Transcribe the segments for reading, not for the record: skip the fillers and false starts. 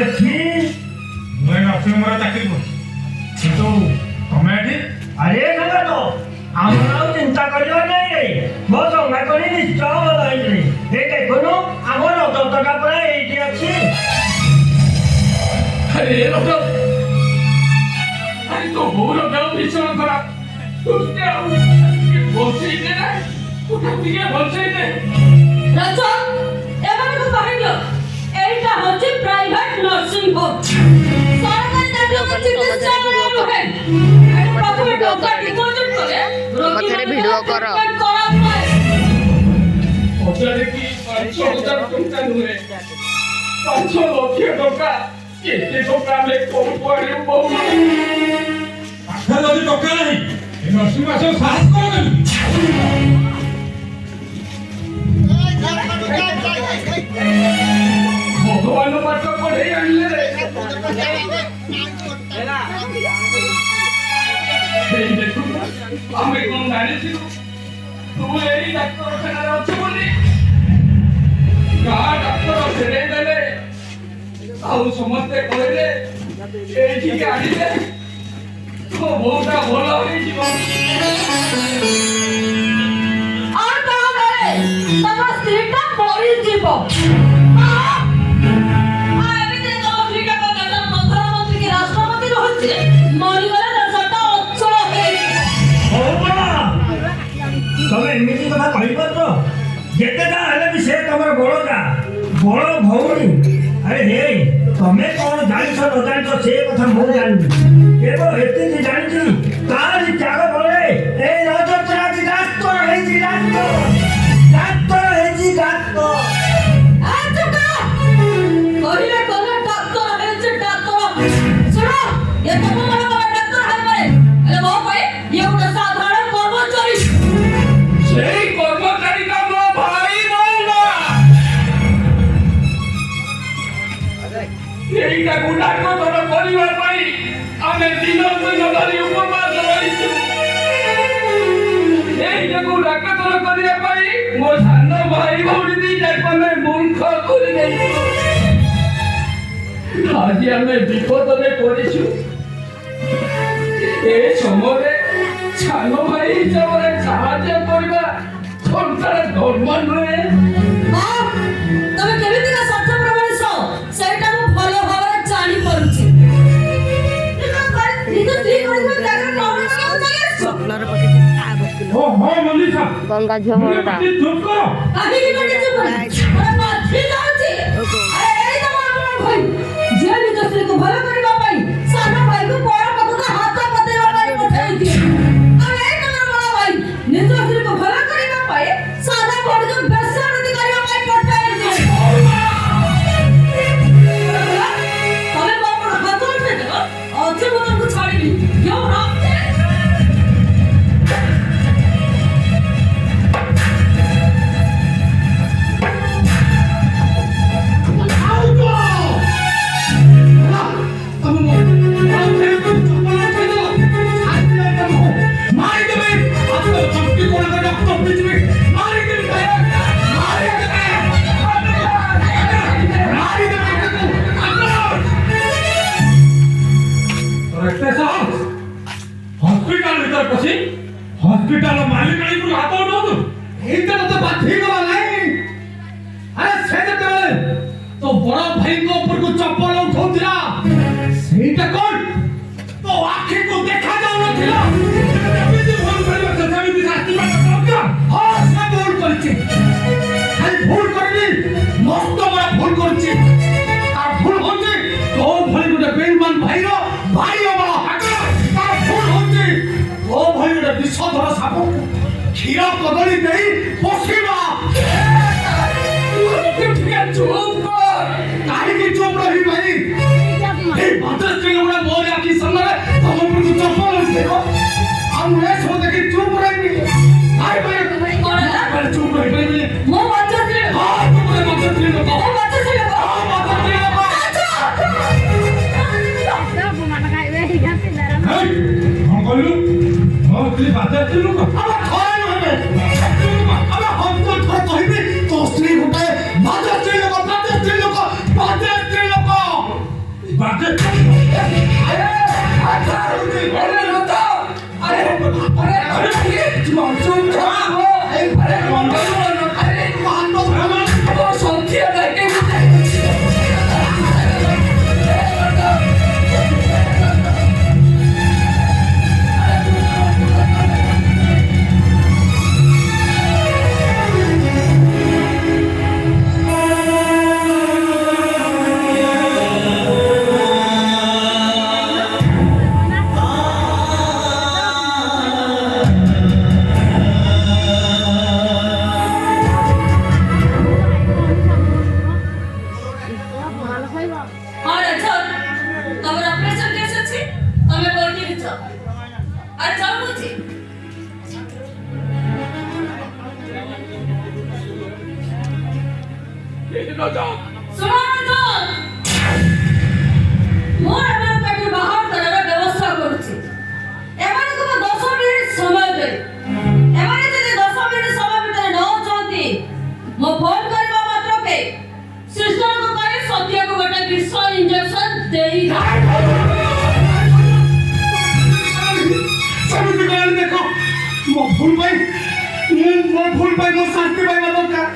ଏଠି ମୁଁ ନର୍ସିଂ ମୋର ଚାକିରି କରୁଛି କିନ୍ତୁ ତମେ ଏଠି ଆରେ ସାଙ୍ଗ ତ ଆମର ଆଉ ଚିନ୍ତା କରିବା ନାହିଁ ମୋ ସଙ୍ଗା କରି ନିଶ୍ଚୟ ଭଲ ହେଇଯିବି ଏ ଦେଖୁନୁ ଆମ ରଜତଟା ପୁରା ଏଇଠି ଅଛି ଆରେ ରଜ ଆରେ ତୋ ବୋଉର ଦେହ ଭୀଷଣ ଖରାପ ତୁ ଟିକେ ବସେଇଦେ ନା ତୁ ଟିକେ ବସେଇଦେ ରଜ ଏମାନଙ୍କୁ କହିଦିଅ ଏଇଟା ହଉଛି ପ୍ରାଇଭେଟ ନର୍ସିଂ ହୋମ୍ ସରକାରୀ ଡାକ୍ତର ଚିକିତ୍ସାଳୟ ନୁହେଁ ପ୍ରଥମେ ଟଙ୍କା ଡିପୋଜିଟ୍ କଲେ ମତରେ ଭିଡିଓ କର ହଜାରେ କି 5,000 ଟଙ୍କା ନୁହେଁ 5 ଲକ୍ଷ ଟଙ୍କା କେତେ ଟଙ୍କା ଆମେ କୋଉଠୁ ଆଣିବୁ ବୋଉ ପାଖରେ ଯଦି ଟଙ୍କା ନାହିଁ ଏ ନର୍ସିଂ ମାସ ସାହସ କର ଭଗବାନ ପାଠ ପଢେଇ ଆଣିଲେ ରେ ସେଇ ଦେଖୁ ଆମେ କଣ ଜାଣିଥିଲୁ ତୁ ଏଇ ଡାକ୍ତରଖାନାରେ ଅଛୁ ବୋଲି ଗାଁ ଡାକ୍ତର ଫେରେଇ ଦେଲେ ଆଉ ସମସ୍ତେ କହିଲେ ଏଇଠିକି ଆଣିଲେ ତୋ ବୋଉଟା ଭଲ ହେଇଯିବ আর তাহলে তোমার স্ত্রীটা মরিଯିବ এମିତି ତମ ସ୍ତ୍ରୀଟା କଣ ଦେଶର ପ୍ରଧାନମନ୍ତ୍ରୀ କି ରାଷ୍ଟ୍ରପତି ରହୁଛି ମରିଗଲେ ଦେଶଟା ଅଚଳ ହେଇଯିବ ହଉ ମା ତମେ ଏମିତି କଥା କହିପାରୁଛ ଯେତେ ଯାହା ହେଲେ ବି ସେ ତମର ବଡ଼ ଭଉଣୀ ଆରେ ହେ ତମେ କଣ ଜାଣିଛ ନ ଜାଣିଛ ସେ କଥା ମୁଁ ଜାଣିନି କେବଳ ଏତିକି ଜାଣିଛି ତାରି ତ୍ୟାଗ ବଳରେ ଏଇ ରଜଟା ଆଜି ଡାକ୍ତର ହେଇଛି ଡାକ୍ତର କହିଲେ କହିଲେ ଡାକ୍ତର ହେଇଛି ଡାକ୍ତର ଶୁଣ ଏ ତମ ମାନଙ୍କର ଡାକ୍ତର ହେଇପାରେ ହେଲେ ମୋ ପାଇଁ ଇଏ ଗୋଟେ ସାଧାରଣ କର୍ମଚାରୀ ସେଇ କର୍ମଚାରୀଟା ମୋ ଭାଇ ନଉନା এইটাକୁ ଡାକ୍ତର କରିବା ପାଇଁ ଆମେ ଦିନ ଧରି ଉପବାସ ରହିଛୁ এইଟାକୁ ଡାକ୍ତର କରିବା ପାଇଁ ମୋ ସାନ ଭାଇ ଭଉଣୀ ଦିଟାକୁ ଆମେ ମୂର୍ଖ କରିଦେଇଛୁ ଆଜି ଆମେ ବିପଦରେ ପଡ଼ିଛୁ ଏ ସମୟରେ ସାନ ଭାଇ ହିସାବରେ ସାହାଯ୍ୟ କରିବା ସରକାର ଧର୍ମ ନୁହେଁ ହଁ ତମେ କେମିତିକା ସ୍ୱାର୍ଥପର ମଣିଷ ସେଇଟା ମୁଁ ଭଲ ଭାବରେ ଜାଣିପାରୁଛି ନିଜ ସ୍ତ୍ରୀ କହିଥିବା ଜାଗାରେ ନର୍ସ ଚାଲି ଆସିଛ ଓ ହଁ ମନୀଷା ଗଙ୍ଗା ଝିଅ ମୋରଟା ଚୁପ୍ କର କାହିଁକି ଗୋଟେ ଚୁପ ଆରେ ମାଥି ଯାଉଛି ଆରେ ଏଇ ତମ ଆମର ଭାଇ ଯିଏ ନିଜ ସ୍ତ୍ରୀକୁ ଭଲ କରିବା ପାଇଁ ସାନ ଭାଇକୁ ବଡ଼ ପାଖକୁ ହାତ ପତେଇବା ପାଇଁ ପଠାଇଦିଏ ଆଉ ଏଇ ତମର ବଡ଼ ଭାଇ ନିଜ ସ୍ତ୍ରୀକୁ ଭଲ କରିବା ପାଇଁ ସାନ ଭଉଣୀକୁ ବେଶ୍ୟାବୃତ୍ତି କରିବା ପାଇଁ ପଠାଇଦିଏ ତମେ ମୋ ଉପରେ ହାତ ଉଠେଇଦେବ ଅତି ମୁଁ ତମକୁ ଛାଡ଼ିବି କେଉଁ ରକ୍ତେ हॉस्पिटल मालिकाणी को हाथ उठाओ এইটা তো বাধি গলা নাই আরে সে যেতেবেলে তো বড় ভাইଙ୍କ উপরକୁ ଚପଲ ଉଠଉଥିଲା ସେଇଟା କଣ ତ ଆଖିକୁ ଦେଖା ଯାଉନଥିଲା ଏମିତି ଭୁଲ କରିବା ସେମିତି ଶାସ୍ତି ପାଠ ଦରକାର ହଁ ସେ ଭୁଲ କରିଛି ଖାଲି ଭୁଲ କରିନି ମସ୍ତ ବଡ଼ ଭୁଲ କରିଛି ତାର ଭୁଲ ହଉଛି ତୋ ଭଳି ଗୋଟେ ବେଇମାନ ଭାଇର ଭାଇ ଅମଳ ତାର ଭୁଲ ହଉଛି ତୋ ଭଳି ଗୋଟେ ବିଷଧର ସାପ କ୍ଷୀର କଦଳୀ ଦେଇ ପୋଷିବା चुप कर କାହିଁକି ଚୁପ ରହି ଭାଇ এই ভদ্রশ্রী গুড়া মোর আখি সামনে তম উপরକୁ ଚପଲ ଉଠେଇବ ଆଉ ମୁଁ ଏସବୁ ଦେଖି ଚୁପ ରହିବି ଭାଇ ଭାଇ କଣ ହେଲା? ଚୁପ ରହିବି ମୋ ବାଚ୍ଚା ସ୍ତ୍ରୀ ହଁ ଚୁପ ରହି ଭଦ୍ରଶ୍ରୀ ଲୋକ ମୋ ବାଚ୍ଚା ସ୍ତ୍ରୀ ଲୋକ ହଁ ଭଦ୍ରଶ୍ରୀ ଲୋକ କଣ କହିଲୁ ହଁ ତୁଇ ବାଜାର ଲୋକ ଆମେ ଥରେ ନୁହେଁ ଆମେ ହଜାର ଥର କହିବି ତୋ ସ୍ତ୍ରୀ ଗୋଟେ ଭଦ୍ରଶ୍ରୀ ଲୋକ ଭଦ୍ରଶ୍ରୀ ଲୋକ ଭଦ୍ରଶ୍ରୀ ଲୋକ ବାଜେ और अच्छा तमर ऑपरेशन केस अछि तमे कोठी दिछ अरे चल बुझी न जा सुनो तो मोर एमान काटी बाहर करर व्यवस्था करूची एमान को 10 मिनिट समय दे एमान जदि 10 मिनिट समय भितर न चाहती मो फोन करबा मात्र के सिस्टर को कहे सत्य को गोटे विष इंजेक्शन देई समिति कहले देखो मो भूल पाई मो शांति पाई दरकार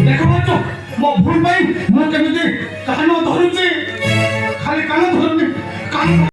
देखो बच्चो मो भूल पाई मो केमिति कानो धरुची खाली कानो धरुनी कानो